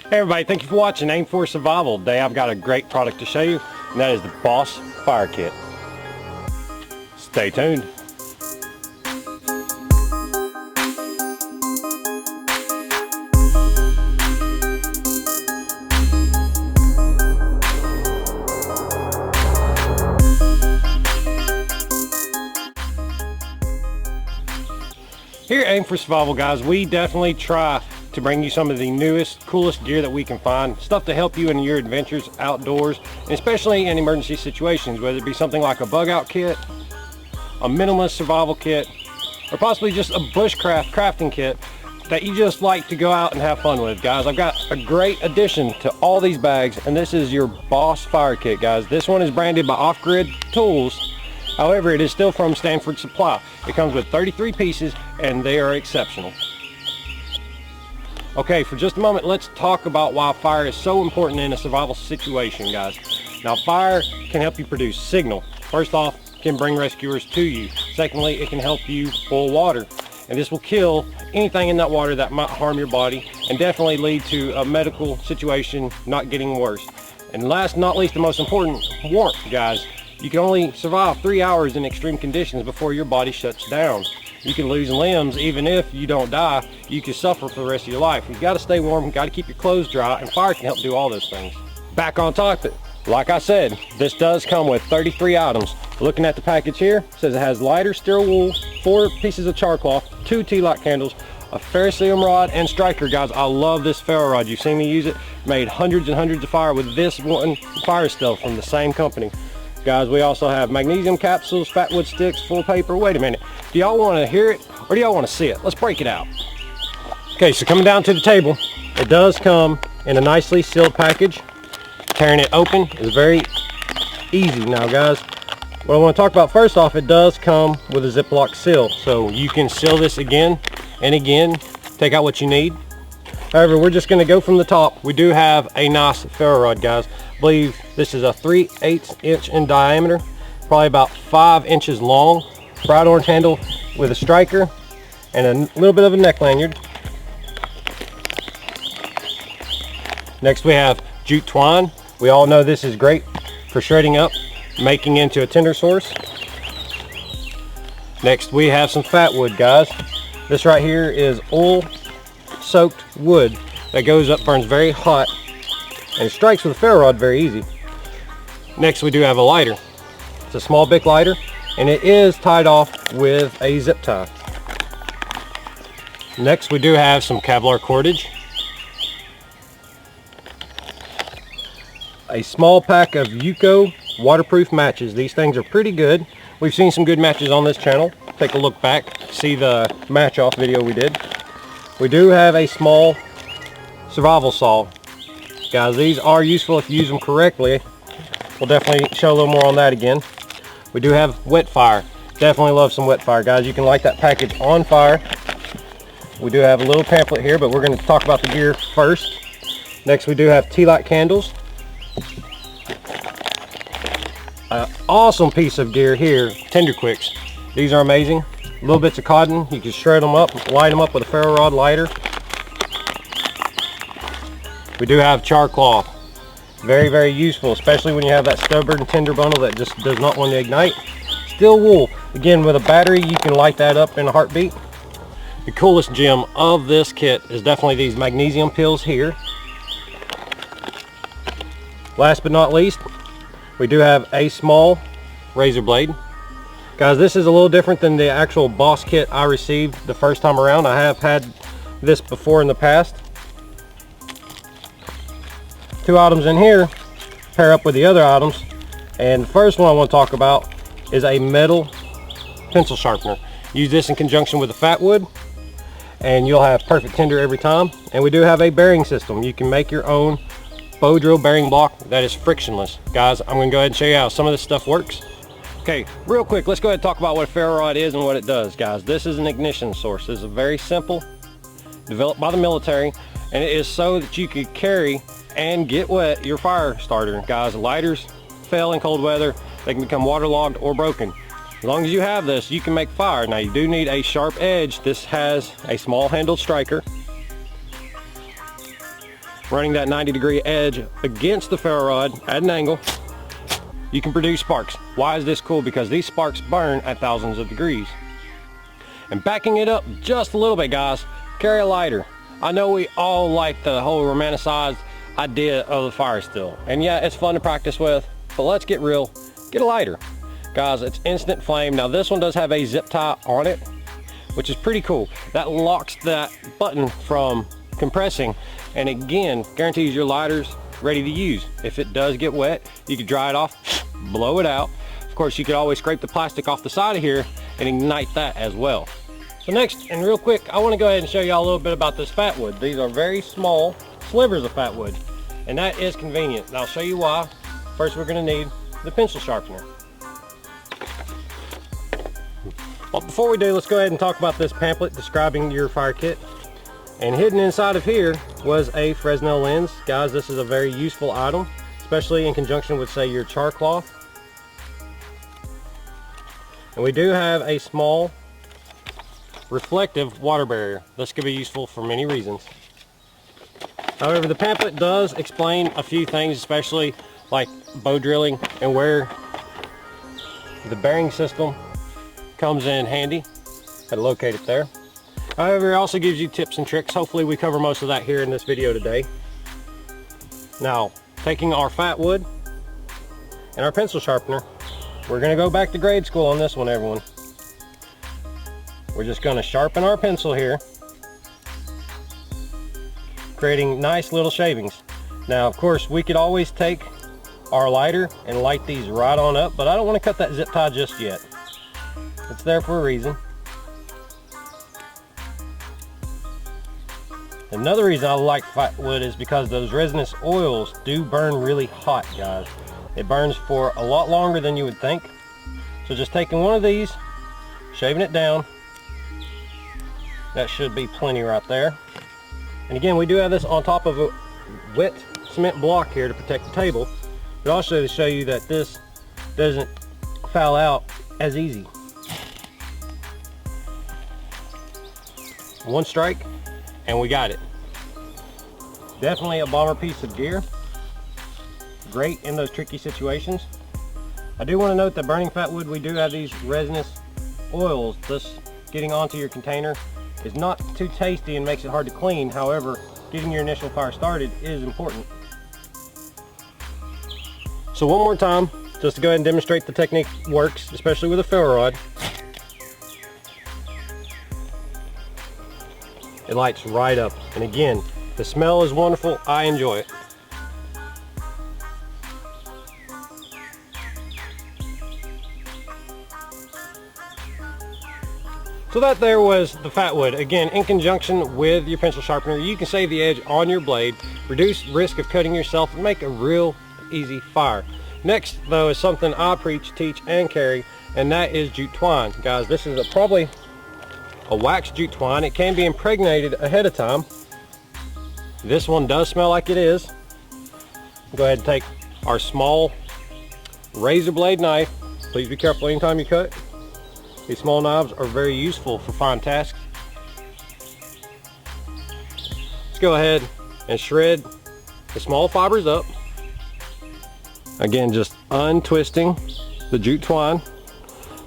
Hey everybody, thank you for watching Aim for Survival. Today I've got a great product to show you, and that is the B.O.S.S Fire Kit. Stay tuned. Here at Aim for Survival, guys, we definitely try to bring you some of the newest, coolest gear that we can find, stuff to help you in your adventures outdoors, and especially in emergency situations, whether it be something like a Bugout kit, a minimalist survival kit, or possibly just a bushcraft crafting kit that you just like to go out and have fun with. Guys, I've got a great addition to all these bags, and this is your B.O.S.S Fire Kit, guys. This one is branded by Off-Grid Tools. However, it is still from Stanford Supply. It comes with 33 pieces, and they are exceptional. Okay, for just a moment, let's talk about why fire is so important in a survival situation, guys. Now, fire can help you produce signal. First off, it can bring rescuers to you. Secondly, it can help you boil water, and this will kill anything in that water that might harm your body and definitely lead to a medical situation not getting worse. And last but not least, the most important, warmth, guys. You can only survive 3 hours in extreme conditions before your body shuts down. You can lose limbs. Even if you don't die, you can suffer for the rest of your life. You've got to stay warm, you've got to keep your clothes dry, and fire can help do all those things. Back on topic, like I said, this does come with 33 items. Looking at the package here, it says it has lighter steel wool, 4 pieces of char cloth, 2 Tealight candles, a ferrocerium rod, and striker. Guys, I love this ferro rod. You've seen me use it. Made hundreds and hundreds of fire with this one fire still from the same company. Guys, we also have magnesium capsules, fat wood sticks, full paper. Wait a minute, do y'all want to hear it or do y'all want to see it? Let's break it out. Okay, so coming down to the table, it does come in a nicely sealed package. Tearing it open is very easy. Now guys, what I want to talk about first off, it does come with a Ziploc seal, so you can seal this again and again, take out what you need. However, we're just going to go from the top. We do have a nice ferro rod, guys. I believe this is a 3/8 inch in diameter, probably about 5 inches long. Bright orange handle with a striker and a little bit of a neck lanyard. Next we have Jute twine. We all know this is great for shredding up, making into a tinder source. Next we have some fat wood, guys. This right here is oil soaked wood that goes up, burns very hot, and strikes with a ferro rod very easy. Next we do have a lighter. It's a small Bic lighter, and it is tied off with a zip tie. Next we do have some Kevlar cordage, a small pack of Yuko waterproof matches. These things are pretty good. We've seen some good matches on this channel. Take a look back, see the match off video we did. We do have a small survival saw. Guys, these are useful if you use them correctly. We'll definitely show a little more on that again. We do have wet fire. Definitely love some wet fire, guys. You can light that package on fire. We do have a little pamphlet here, but we're going to talk about the gear first. Next we do have Tealight Candles. An awesome piece of gear here, Tinder Quicks. These are amazing. Little bits of cotton, you can shred them up, light them up with a ferro rod lighter. We do have Char Cloth. Very, very useful, especially when you have that stubborn tinder bundle that just does not want to ignite. Steel wool. Again, with a battery, you can light that up in a heartbeat. The coolest gem of this kit is definitely these magnesium pills here. Last but not least, we do have a small razor blade. Guys, this is a little different than the actual B.O.S.S kit I received the first time around. I have had this before in the past. 2 items in here pair up with the other items, and the first one I want to talk about is a metal pencil sharpener. Use this in conjunction with the fat wood and you'll have perfect tinder every time. And we do have a bearing system. You can make your own bow drill bearing block that is frictionless. Guys, I'm going to go ahead and show you how some of this stuff works. Okay, real quick, let's go ahead and talk about what a ferro rod is and what it does, guys. This is an ignition source. This is very simple, developed by the military, and it is so that you could carry and get wet your fire starter. Guys, lighters fail in cold weather. They can become waterlogged or broken. As long as you have this, you can make fire. Now, you do need a sharp edge. This has a small handled striker. running that 90-degree edge against the ferro rod at an angle, you can produce sparks. Why is this cool? Because these sparks burn at thousands of degrees. And backing it up just a little bit, guys, carry a lighter. I know we all like the whole romanticized idea of the fire still. And yeah, it's fun to practice with, but let's get real. Get a lighter. Guys, it's instant flame. Now this one does have a zip tie on it, which is pretty cool. That locks that button from compressing, and again, guarantees your lighter's ready to use. If it does get wet, you can dry it off, blow it out. Of course, you could always scrape the plastic off the side of here and ignite that as well. So next, and real quick, I want to go ahead and show y'all a little bit about this fat wood. These are very small slivers of fat wood, and that is convenient. And I'll show you why. First, we're going to need the pencil sharpener. Well, before we do, let's go ahead and talk about this pamphlet describing your fire kit. And hidden inside of here was a Fresnel lens. Guys, this is a very useful item, especially in conjunction with, say, your char cloth. And we do have a small reflective water barrier. This could be useful for many reasons. However, the pamphlet does explain a few things, especially like bow drilling and where the bearing system comes in handy. Gotta locate it there. However, it also gives you tips and tricks. Hopefully we cover most of that here in this video today. Now, taking our fat wood and our pencil sharpener, we're gonna go back to grade school on this one, everyone. We're just gonna sharpen our pencil here, creating nice little shavings. Now, of course, we could always take our lighter and light these right on up, but I don't wanna cut that zip tie just yet. It's there for a reason. Another reason I like fat wood is because those resinous oils do burn really hot, guys. It burns for a lot longer than you would think. So just taking one of these, shaving it down, that should be plenty right there. And again, we do have this on top of a wet cement block here to protect the table, but also to show you that this doesn't foul out as easy. One strike, and we got it. Definitely a bomber piece of gear. Great in those tricky situations. I do want to note that burning fat wood, we do have these resinous oils. This getting onto your container is not too tasty and makes it hard to clean. However, getting your initial fire started is important. So one more time, just to go ahead and demonstrate the technique works, especially with a ferro rod. It lights right up, and again, the smell is wonderful. I enjoy it. So that there was the fat wood. Again, in conjunction with your pencil sharpener, you can save the edge on your blade, reduce risk of cutting yourself, and make a real easy fire. Next, though, is something I preach, teach, and carry, and that is jute twine. Guys, this is probably a wax jute twine. It can be impregnated ahead of time. This one does smell like it is. Go ahead and take our small razor blade knife. Please be careful anytime you cut. These small knives are very useful for fine tasks. Let's go ahead and shred the small fibers up. Again, just untwisting the jute twine.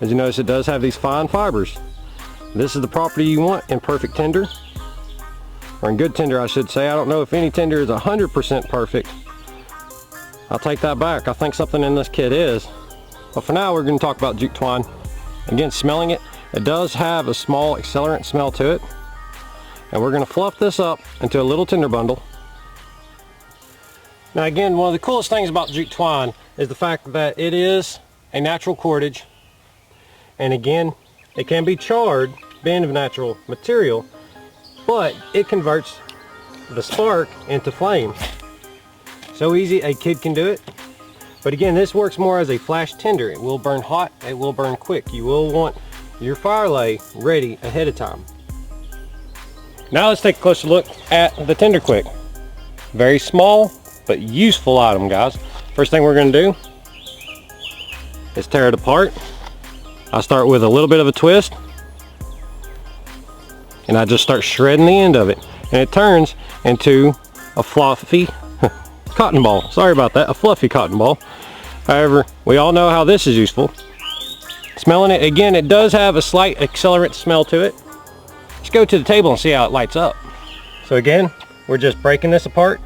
As you notice, it does have these fine fibers. This is the property you want in perfect tinder, or in good tinder, I should say. I don't know if any tinder is 100% perfect. I'll take that back. I think something in this kit is. But for now, we're going to talk about jute twine. Again, smelling it, it does have a small accelerant smell to it. And we're going to fluff this up into a little tinder bundle. Now again, one of the coolest things about jute twine is the fact that it is a natural cordage. And again, it can be charred, being of natural material, but it converts the spark into flame. So easy, a kid can do it. But again, this works more as a flash tinder. It will burn hot, it will burn quick. You will want your fire lay ready ahead of time. Now let's take a closer look at the Tinder Quick. Very small, but useful item, guys. First thing we're gonna do is tear it apart. I start with a little bit of a twist, and I just start shredding the end of it, and it turns into a fluffy cotton ball. Sorry about that, a fluffy cotton ball. However, we all know how this is useful. Smelling it, again, it does have a slight accelerant smell to it. Let's go to the table and see how it lights up. So again, we're just breaking this apart,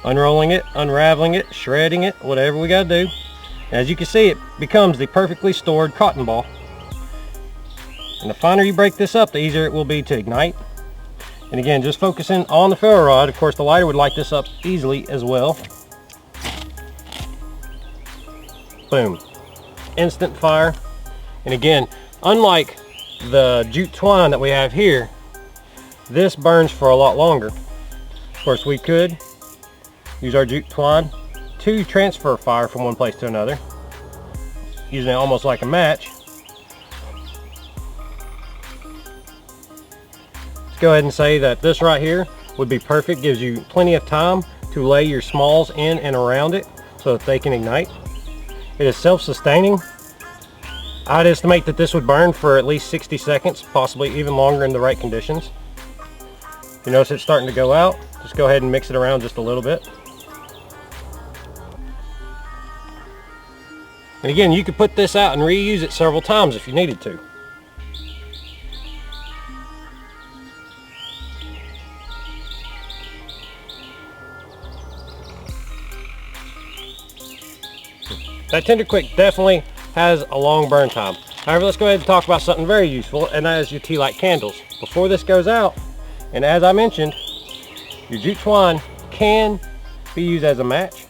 unrolling it, unraveling it, shredding it, whatever we gotta do. As you can see, it becomes the perfectly stored cotton ball. And the finer you break this up, the easier it will be to ignite. And again, just focusing on the ferro rod. Of course, the lighter would light this up easily as well. Boom. Instant fire. And again, unlike the jute twine that we have here, this burns for a lot longer. Of course, we could use our jute twine to transfer fire from one place to another, using it almost like a match. Let's go ahead and say that this right here would be perfect. Gives you plenty of time to lay your smalls in and around it so that they can ignite. It is self-sustaining. I'd estimate that this would burn for at least 60 seconds, possibly even longer in the right conditions. If you notice it's starting to go out, just go ahead and mix it around just a little bit. And again, you could put this out and reuse it several times if you needed to. That Tinder Quick definitely has a long burn time. However, let's go ahead and talk about something very useful, and that is your Tealight candles. Before this goes out, and as I mentioned, your jute twine can be used as a match.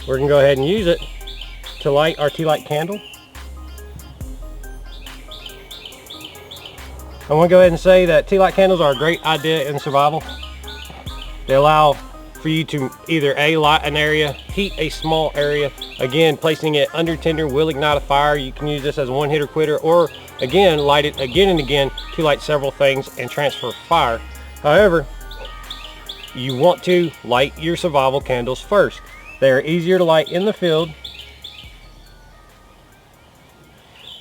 We're going to go ahead and use it to light our Tealight candle. I want to go ahead and say that Tealight candles are a great idea in survival. They allow for you to either A, light an area, heat a small area. Again, placing it under tinder will ignite a fire. You can use this as a one hitter quitter, or again, light it again and again to light several things and transfer fire. However, you want to light your survival candles first. They are easier to light in the field.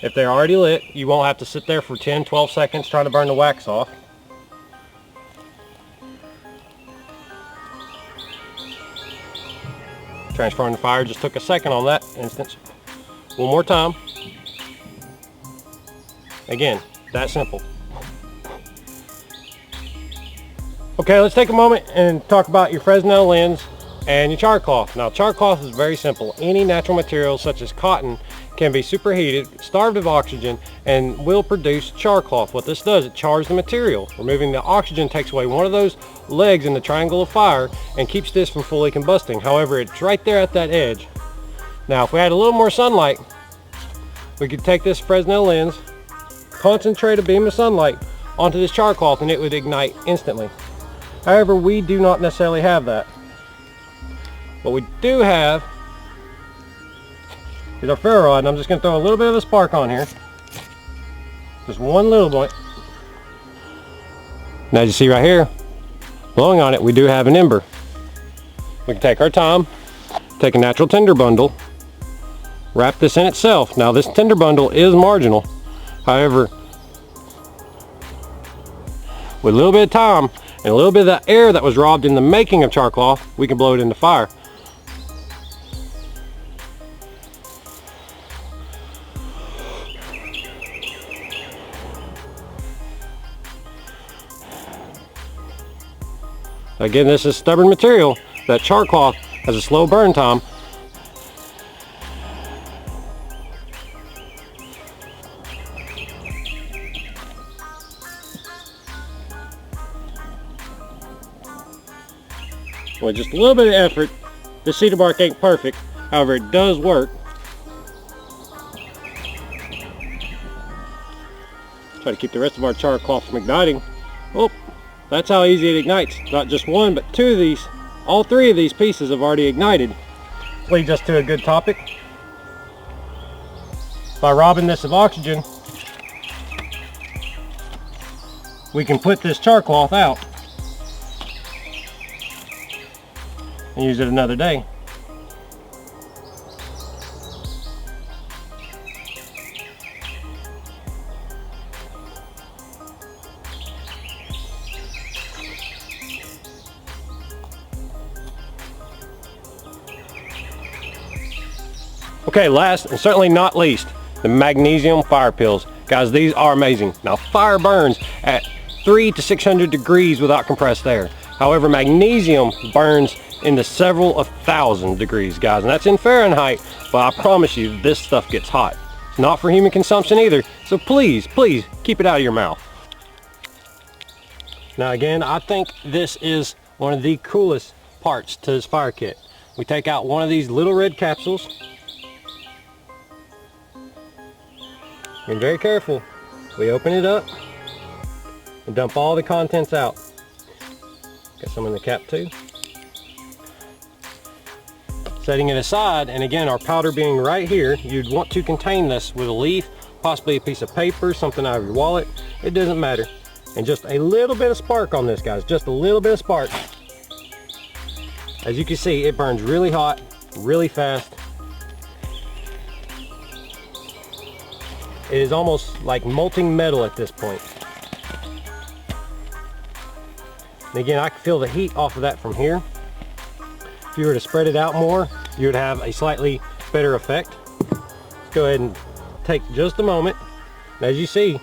If they're already lit, you won't have to sit there for 10-12 seconds trying to burn the wax off. Transferring the fire just took a second on that instance. One more time. Again, that simple. Okay, let's take a moment and talk about your Fresnel lens and your char cloth. Now, char cloth is very simple. Any natural material such as cotton can be superheated, starved of oxygen, and will produce char cloth. What this does, it chars the material. Removing the oxygen takes away one of those legs in the triangle of fire and keeps this from fully combusting. However, it's right there at that edge. Now, if we had a little more sunlight, we could take this Fresnel lens, concentrate a beam of sunlight onto this char cloth, and it would ignite instantly. However, we do not necessarily have that. What we do have is our ferro rod, and I'm just going to throw a little bit of a spark on here. Just one little bit. Now, as you see right here, blowing on it, we do have an ember. We can take our time, take a natural tinder bundle, wrap this in itself. Now, this tinder bundle is marginal. However, with a little bit of time and a little bit of that air that was robbed in the making of char cloth, we can blow it into fire. Again, this is stubborn material. That char cloth has a slow burn time. With just a little bit of effort, this cedar bark ain't perfect. However, it does work. Try to keep the rest of our char cloth from igniting. Oh. That's how easy it ignites. Not just one, but two of these. All three of these pieces have already ignited. This leads us to a good topic. By robbing this of oxygen, we can put this char cloth out and use it another day. Okay, last and certainly not least, the magnesium fire pills. Guys, these are amazing. Now, fire burns at 300 to 600 degrees without compressed air. However, magnesium burns in the several of thousand degrees, guys, and that's in Fahrenheit, but I promise you, this stuff gets hot. It's not for human consumption either, so please, please keep it out of your mouth. Now again, I think this is one of the coolest parts to this fire kit. We take out one of these little red capsules. Be very careful. We open it up and dump all the contents out. Got some in the cap too. Setting it aside, and again, our powder being right here, you'd want to contain this with a leaf, possibly a piece of paper, something out of your wallet. It doesn't matter. And just a little bit of spark on this, guys, just a little bit of spark. As you can see, it burns really hot, really fast. It is almost like molten metal at this point. And again, I can feel the heat off of that from here. If you were to spread it out more, you would have a slightly better effect. Let's go ahead and take just a moment. And as you see,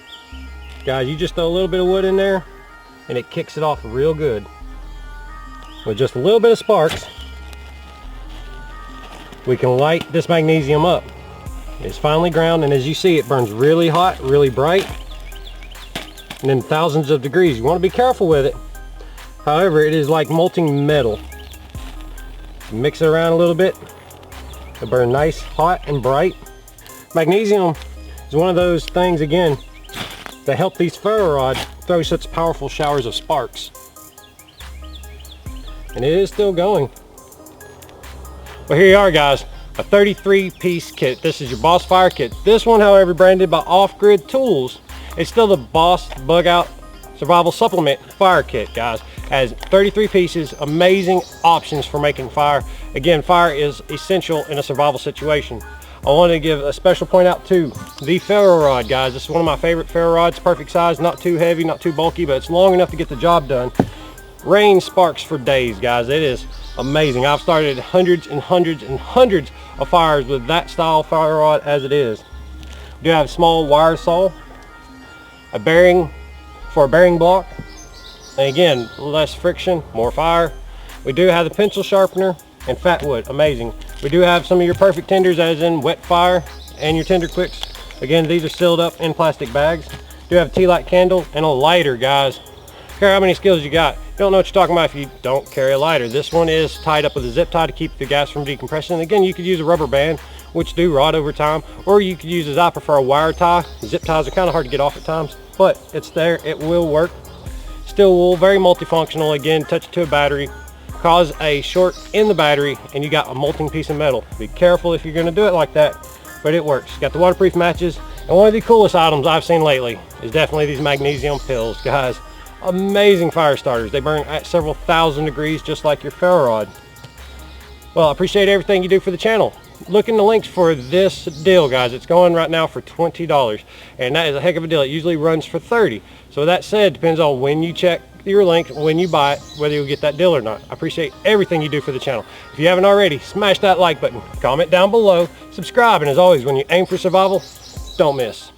guys, you just throw a little bit of wood in there and it kicks it off real good. With just a little bit of sparks, we can light this magnesium up. It's finely ground, and as you see, it burns really hot, really bright, and then thousands of degrees. You want to be careful with it. However, it is like molten metal. Mix it around a little bit. It'll burn nice, hot, and bright. Magnesium is one of those things, again, that help these ferro rods throw such powerful showers of sparks. And it is still going. Well, here you are, guys. A 33-piece kit. This is your B.O.S. fire kit. This one, however, branded by Off Grid Tools. It's still the B.O.S. Bugout Survival Supplement fire kit, guys. Has 33 pieces, amazing options for making fire. Again, fire is essential in a survival situation. I wanted to give a special point out to the ferro rod, guys. This is one of my favorite ferro rods. Perfect size, not too heavy, not too bulky, but it's long enough to get the job done. Rain sparks for days, guys. It is amazing. I've started hundreds and hundreds and hundreds of fires with that style fire rod as it is. We do have a small wire saw, a bearing for a bearing block, and again, less friction, more fire. We do have the pencil sharpener and fat wood. Amazing. We do have some of your perfect tinders, as in wet fire, and your tinder quicks. Again, these are sealed up in plastic bags. Do have a Tealight candle and a lighter, guys. Don't care how many skills you got. You don't know what you're talking about if you don't carry a lighter. This one is tied up with a zip tie to keep the gas from decompressing. Again, you could use a rubber band, which do rot over time, or you could use, as I prefer, a wire tie. Zip ties are kind of hard to get off at times, but it's there. It will work. Steel wool, very multifunctional. Again, touch it to a battery, cause a short in the battery, and you got a molten piece of metal. Be careful if you're going to do it like that, but it works. Got the waterproof matches, and one of the coolest items I've seen lately is definitely these magnesium pills, guys. Amazing fire starters. They burn at several thousand degrees, just like your ferro rod. Well, I appreciate everything you do for the channel. Look in the links for this deal, guys. It's going right now for $20, and that is a heck of a deal. It usually runs for $30. So that said, depends on when you check your link, when you buy it, whether you'll get that deal or not. I appreciate everything you do for the channel. If you haven't already, smash that like button, comment down below, subscribe, and as always, when you aim for survival, don't miss.